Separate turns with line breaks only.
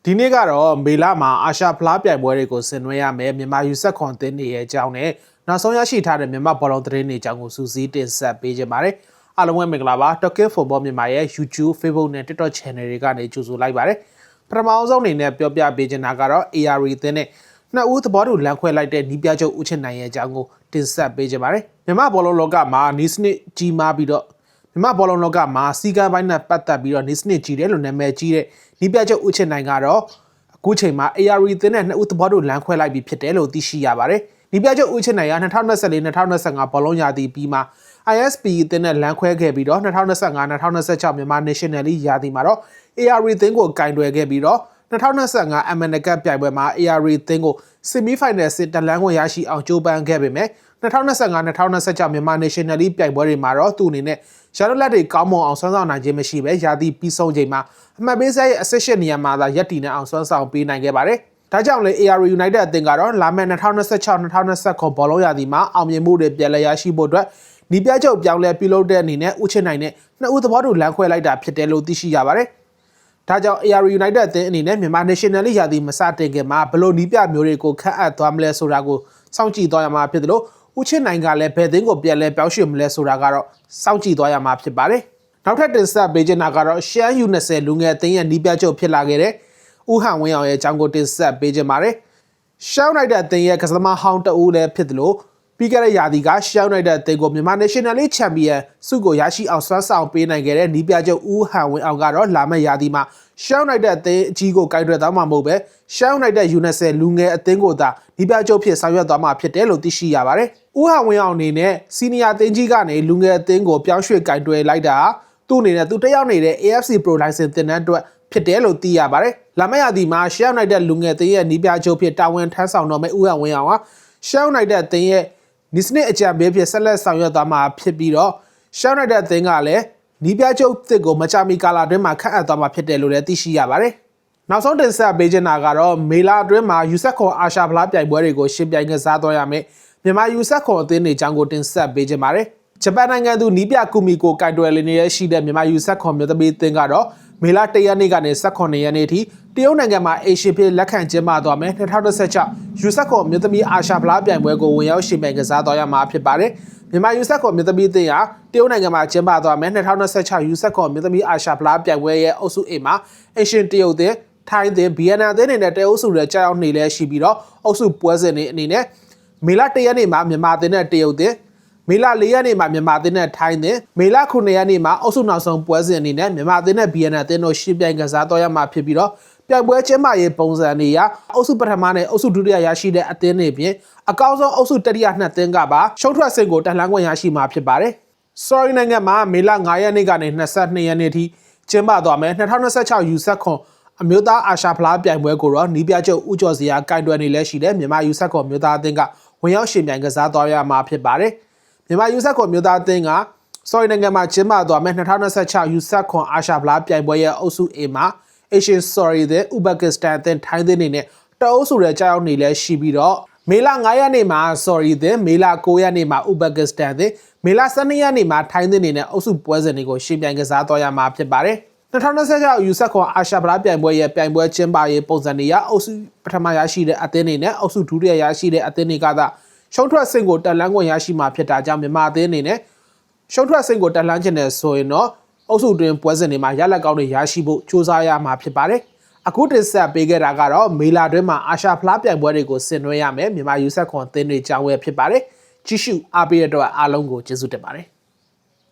ဒီနေ့ကတော့မေလမှာအာရှဖလားပြိုင်ပွဲတွေကိုဆင်နွှဲရမယ်မြန်မာယူဆက်ခွန်အသင်းတွေရဲ့အကြောင်းနဲ့နောက်ဆုံးရရှိထားတဲ့မြန်မာဘောလုံးသတင်းတွေအကြောင်းကိုစူးစီးတင်ဆက်ပေးကြပါမယ်။အားလုံးပဲမင်္ဂလာပါ။ Talking Football မြန်မာရဲ့ YouTube, Facebook နဲ့ TikTok Channel တွေကနေကြိုဆိုလိုက်ပါတယ်။ပထမဆုံးအနေနဲ့ပြောပြပေးချင်တာကတော့ AR အသင်းနဲ့နှစ်ဦးသဘောတူလမ်းခွဲလိုက်တဲ့နီးပြချုပ်ဦးချစ်နိုင်ရဲ့အကြောင်းကိုတင်ဆက်ပေးကြပါမယ်။မြန်မာဘောလုံးလောကမှာနီးစနစ်ကြီးမားပြီးတော့မြန်မာဘောလုံးလောကမှာစီကံပိုင်းနဲ့ပတ်သက်ပြီးတော့နီးစနစ်ကြီးတယ်လို့နာမည်ကြီးတဲ့နီးပြချုပ်ဦးချစ်နိုင်ကတော့အခုချိန်မှာ AR အသင်းနဲ့နှစ်ဦးသဘောတူလမ်းခွဲလိုက်ပြီးဖြစ်တယ်လို့သိရှိရပါတယ်။ဒီပြချုပ်ဦးချစ်နိုင်က2024-2025ဘောလုံးရာသီပြီးမှာ ISP အသင်းနဲ့လမ်းခွဲခဲ့ပြီးတော့2025-2026မြန်မာ National League ရာသီမှာတော့ AR အသင်းကိုကင်တွယ်ခဲ့ပြီးတော့2025 MN Cup ပြိုင်ပွဲမှာ AR အသင်းကို Semi Final စစ်တလန်းကိုရရှိအောင်ကြိုးပမ်းခဲ့ပေမဲ့2025-2026မြန်မာ National League ပြိုင်ပွဲတွေမှာတော့သူ့အနေနဲ့ရန်လက်တွေကောင်းမွန်အောင်ဆွမ်းဆောင်နိုင်ခြင်းမရှိဘဲရာသီပြီးဆုံးချိန်မှာအမှတ်ပေးဆက်ရဲ့အဆင့်ရှစ်နေရာမှာသာရပ်တည်နေအောင်ဆွမ်းဆောင်ပေးနိုင်ခဲ့ပါတယ်။ဒါကြောင့်လေ AR United အသင်းကတော့လာမယ့်2026-2029ဘောလုံးရာသီမှာအောင်မြင်မှုတွေပြန်လည်ရရှိဖို့အတွက်နီးပြချုပ်ပြောင်းလဲပြုလုပ်တဲ့အနေနဲ့ဦးချစ်နိုင်နဲ့နှစ်ဦးသဘောတူလမ်းခွဲလိုက်တာဖြစ်တယ်လို့သိရှိရပါတယ်။ဒါကြောင့် AR United အသင်းအနေနဲ့မြန်မာ National League ရာသီမစတင်ခင်မှာဘယ်လိုနီးပြမျိုးတွေကိုခန့်အပ်သွားမလဲဆိုတာကိုစောင့်ကြည့်သွားရမှာဖြစ်တယ်လို့ဦးချစ်နိုင်ကလည်းဘယ်သင်းကိုပြန်လဲပြောင်းရွှေ့မလဲဆိုတာကတော့စောင့်ကြည့်သွားရမှာဖြစ်ပါတယ်။နောက်ထပ်တင်ဆက်ပေးချင်တာကတော့ရှမ်း U20 လူငယ်အသင်းရဲ့နီးပြချုပ်ဖြစ်လာခဲ့တဲ့ဦးဟန်ဝင်းအောင်ရဲ့အကြောင်းကိုတင်ဆက်ပေးချင်ပါတယ်။ရှမ်း United အသင်းရဲ့ကစားသမားဟောင်းတဦးလည်းဖြစ်တယ်လို့ပြီးခဲ့တဲ့ရာသီကရှမ်း United အသင်းကိုမြန်မာ National League Champion ဆုကိုရရှိအောင်ဆွမ်းဆောင်ပေးနိုင်ခဲ့တဲ့နီးပြချုပ်ဦးဟန်ဝင်းအောင်ကတော့လာမယ့်ရာသီမှာရှမ်း United အသင်းအကြီးကိုကိုင်တွယ်သွားမှာမဟုတ်ပဲရှမ်း United U20 လူငယ်အသင်းကိုသာနီးပြချုပ်ဖြစ်ဆောင်ရွက်သွားမှာဖြစ်တယ်လို့သိရှိရပါတယ်။ဦးဟန်ဝင်းအောင်အနေနဲ့စီနီယာအသင်းကြီးကနေလူငယ်အသင်းကိုပြောင်းရွှေ့ကိုင်တွယ်လိုက်တာသူ့အနေနဲ့သူတက်ရောက်နေတဲ့ AFC Pro License တင်တဲ့အတွက်ဖြစ်တယ်လို့သိရပါတယ်။လာမယ့်ရာသီမှာရှမ်း United လူငယ်အသင်းရဲ့နီးပြချုပ်ဖြစ်တာဝန်ထမ်းဆောင်တော့မယ့်ဦးဟန်ဝင်းအောင်ဟာရှမ်း United အသင်းရဲ့နီးစနစ်အကြံပေးဖြစ်ဆက်လက်ဆောင်ရွက်သွားမှာဖြစ်ပြီးတော့ရှမ်း United အသင်းကလည်းနီးပြချုပ်သစ်ကိုမကြာမီကာလအတွင်းမှာခန့်အပ်သွားမှာဖြစ်တယ်လို့လည်းသိရှိရပါတယ်။နောက်ဆုံးတင်ဆက်ပေးချင်တာကတော့မေလအတွင်းမှာယူဆက်ခွန်အာရှဖလားပြိုင်ပွဲတွေကိုရှင်ပြိုင်ကစားသွားရမယ်မြန်မာယူဆက်ခွန်အသင်းတွေအကြောင်းကိုတင်ဆက်ပေးချင်ပါတယ်။ဂျပန်နိုင်ငံသူနီးပြကူမီကိုကင်တွယ်လင်းနေတဲ့ရှိတဲ့မြန်မာယူဆက်ခွန်မြို့သမီးအသင်းကတော့မေလ1ရက်နေ့ကနေ18ရက်နေ့အထိတရုတ်နိုင်ငံမှာအေရှဖြစ်လက်ခံကျင်းပသွားမယ်2016ယူဆက်ခွန်မြို့သမီးအာရှဖလားပြိုင်ပွဲကိုဝင်ရောက်ရှင်ပြိုင်ကစားသွားရမှာဖြစ်ပါတယ်။မြန်မာယူဆက်ခွန်မြို့သမီးအသင်းဟာတရုတ်နိုင်ငံမှာကျင်းပသွားမယ်2026ယူဆက်ခွန်မြို့သမီးအာရှဖလားပြိုင်ပွဲရဲ့အုပ်စု A မှာအေရှတရုတ်အသင်းထိုင်းအသင်းဗီယက်နမ်အသင်းတွေနဲ့တရုတ်စုတွေကြောက်ရောက်နေလဲရှိပြီးတော့အုပ်စုပွဲစဉ်တွေအနေနဲ့မေလ1ရက်နေ့မှာမြန်မာအသင်းနဲ့တရုတ်အသင်းမေလ4ရက်နေ့မှာမြန်မာအသင်းနဲ့ထိုင်းအသင်းမေလ9ရက်နေ့မှာအုပ်စုနောက်ဆုံးပွဲစဉ်အနေနဲ့မြန်မာအသင်းနဲ့ဗီယက်နမ်အသင်းတို့ရှင်းပြိုင်ကစားတော့ရမှာဖြစ်ပြီးတော့ပြိုင်ပွဲကျင်းပရေးပုံစံတွေအရအုပ်စုပထမနဲ့အုပ်စုဒုတိယရရှိတဲ့အသင်းတွေပြင်အကောင်းဆုံးအုပ်စုတတိယနှစ်သင်းကပါရှုံးထွက်ဆင့်ကိုတက်လှမ်းခွင့်ရရှိမှာဖြစ်ပါတယ်။ Sorry နိုင်ငံမှာမေလ9ရက်နေ့ကနေ22ရက်နေ့ထိကျင်းပသွားမယ်2026ယူဆက်ခွန်အမျိုးသားအာရှဖလားပြိုင်ပွဲကိုတော့နီးပြချုပ်ဦးကျော်စရာကင်တွယ်နေလဲရှိတဲ့မြန်မာယူဆက်ခွန်မျိုးသားအသင်းကဝင်ရောက်ရှင်ပြိုင်ကစားသွားရမှာဖြစ်ပါတယ်။မြန်မာယူဆက်ခွန်မျိုးသားအသင်းကSorry နိုင်ငံမှာကျင်းပသွားမယ်2026ယူဆက်ခွန်အာရှဖလားပြိုင်ပွဲရဲ့အုပ်စု A မှာAsian Sorry တဲ့ဥဘကစ္စတန်အသင်းထိုင်းအသင်းတွေနဲ့တအုပ်စုတွေကြောက်နေလဲရှိပြီးတော့မေလ9ရက်နေ့မှာ Sorry တဲ့မေလ9ရက်နေ့မှာဥဘကစ္စတန်တဲ့မေလ12ရက်နေ့မှာထိုင်းအသင်းတွေနဲ့အုပ်စုပွဲစဉ်တွေကိုရှင်ပြိုင်ကစားသွားရမှာဖြစ်ပါတယ်။2026ယူဆက်ခွန်အာရှဖလားပြိုင်ပွဲရဲ့ပြိုင်ပွဲကျင်းပရေးပုံစံတွေရအုပ်စုပထမရရှိတဲ့အသင်းတွေနဲ့အုပ်စုဒုတိယရရှိတဲ့အသင်းတွေကသာရှုံးထွက်ဆင့်ကိုတက်လှမ်းခွင့်ရရှိမှာဖြစ်တာကြောင့်မြန်မာအသင်းအနေနဲ့ရှုံးထွက်ဆင့်ကိုတက်လှမ်းခြင်းနဲ့ဆိုရင်တော့အုပ်စုတွင်ပွဲစဉ်တွေမှာရလက်ကောင်းတွေရရှိဖို့စူးစမ်းရမှာဖြစ်ပါတယ်။အခုတင်ဆက်ပေးခဲ့တာကတော့မေလအတွင်းမှာအာရှဖလားပြိုင်ပွဲတွေကိုဆင်နွှဲရမယ်မြန်မာယူဆက်ခွန်အသင်းတွေကြောင်းဝယ်ဖြစ်ပါတယ်။ကြည့်ရှုအားပေးတဲ့အတွက်အားလုံးကိုကျေးဇူးတင်ပါတယ်။